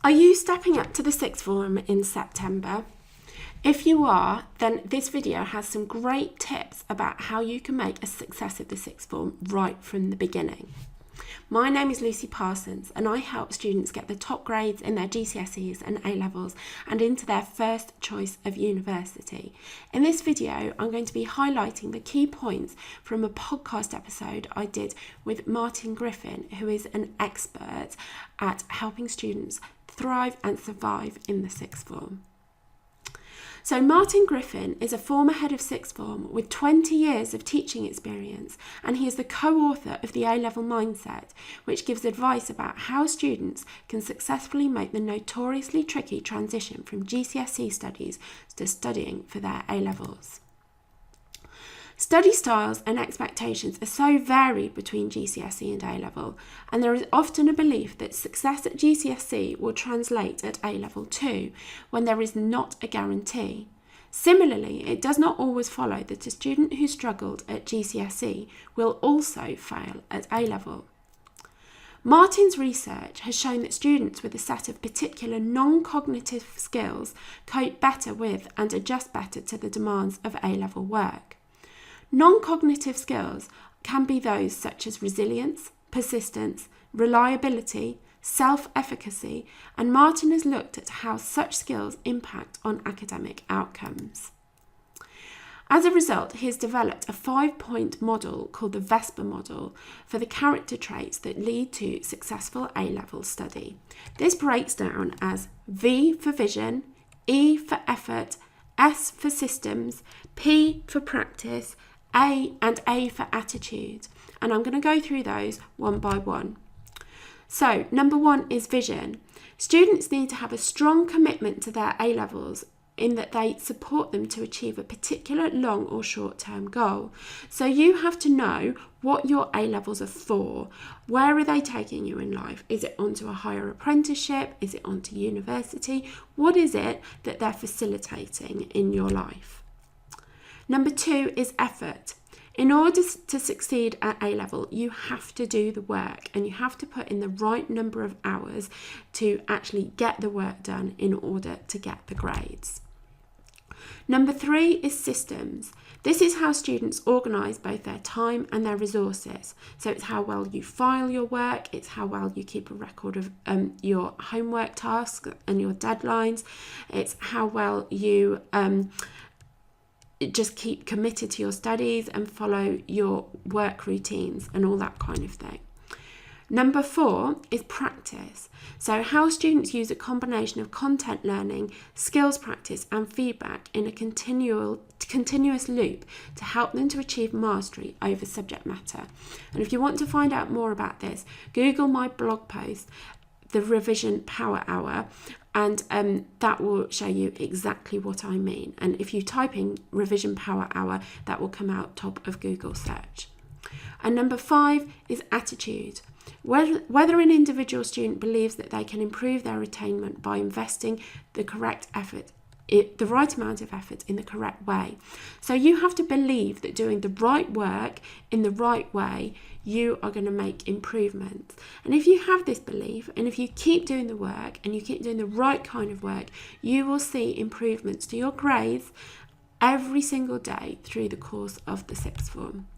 Are you stepping up to the sixth form in September? If you are, then this video has some great tips about how you can make a success of the sixth form right from the beginning. My name is Lucy Parsons and I help students get the top grades in their GCSEs and A-levels and into their first choice of university. In this video, I'm going to be highlighting the key points from a podcast episode I did with Martin Griffin, who is an expert at helping students thrive and survive in the sixth form. So Martin Griffin is a former head of sixth form with 20 years of teaching experience, and he is the co-author of the A-Level Mindset, which gives advice about how students can successfully make the notoriously tricky transition from GCSE studies to studying for their A-levels. Study styles and expectations are so varied between GCSE and A-level, and there is often a belief that success at GCSE will translate at A-level too, when there is not a guarantee. Similarly, it does not always follow that a student who struggled at GCSE will also fail at A-level. Martin's research has shown that students with a set of particular non-cognitive skills cope better with and adjust better to the demands of A-level work. Non-cognitive skills can be those such as resilience, persistence, reliability, self-efficacy, and Martin has looked at how such skills impact on academic outcomes. As a result, he has developed a 5-point model called the VESPA model for the character traits that lead to successful A-level study. This breaks down as V for vision, E for effort, S for systems, P for practice, A for attitude, and I'm going to go through those one by one. So, number 1 is vision. Students need to have a strong commitment to their A-levels in that they support them to achieve a particular long or short-term goal. So you have to know what your A-levels are for. Where are they taking you in life? Is it onto a higher apprenticeship? Is it onto university? What is it that they're facilitating in your life? Number 2 is effort. In order to succeed at A-level, you have to do the work and you have to put in the right number of hours to actually get the work done in order to get the grades. Number 3 is systems. This is how students organise both their time and their resources. So it's how well you file your work, it's how well you keep a record of your homework tasks and your deadlines, it's how well you just keep committed to your studies and follow your work routines and all that kind of thing. Number 4 is practice. So how students use a combination of content learning, skills practice and feedback in a continuous loop to help them to achieve mastery over subject matter. And if you want to find out more about this, Google my blog post, the Revision Power Hour, and that will show you exactly what I mean. And if you type in Revision Power Hour, that will come out top of Google search. And number 5 is attitude. Whether an individual student believes that they can improve their attainment by investing the correct effort, the right amount of effort in the correct way. So you have to believe that doing the right work in the right way, you are going to make improvements. And if you have this belief, and if you keep doing the work and you keep doing the right kind of work, you will see improvements to your grades every single day through the course of the sixth form.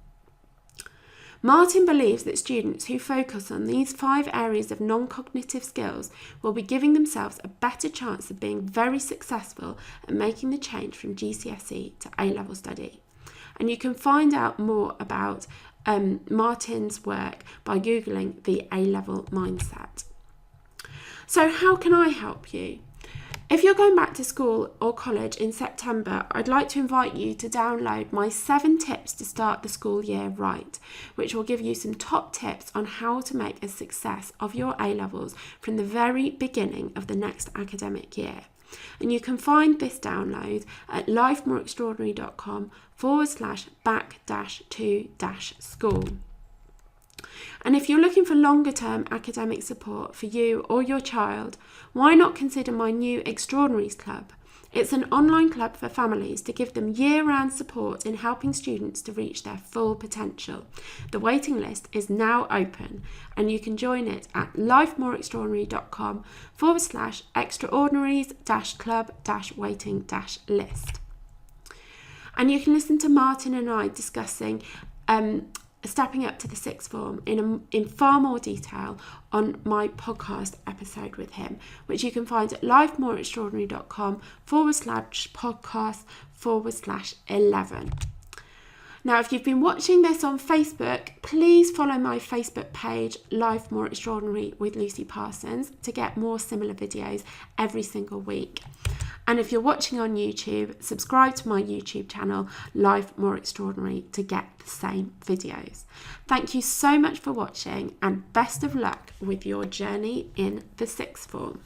Martin believes that students who focus on these 5 areas of non-cognitive skills will be giving themselves a better chance of being very successful at making the change from GCSE to A-level study. And you can find out more about Martin's work by Googling the A-Level Mindset. So how can I help you? If you're going back to school or college in September, I'd like to invite you to download my 7 tips to start the school year right, which will give you some top tips on how to make a success of your A-levels from the very beginning of the next academic year. And you can find this download at lifemoreextraordinary.com/back-to-school. And if you're looking for longer term academic support for you or your child, why not consider my new Extraordinaries Club? It's an online club for families to give them year-round support in helping students to reach their full potential. The waiting list is now open and you can join it at lifemoreextraordinary.com/extraordinaries-club-waiting-list. And you can listen to Martin and I discussing stepping up to the sixth form in far more detail on my podcast episode with him, which you can find at lifemoreextraordinary.com/podcast/11. Now, if you've been watching this on Facebook, please follow my Facebook page, Life More Extraordinary with Lucy Parsons, to get more similar videos every single week. And if you're watching on YouTube, subscribe to my YouTube channel, Life More Extraordinary, to get the same videos. Thank you so much for watching and best of luck with your journey in the sixth form.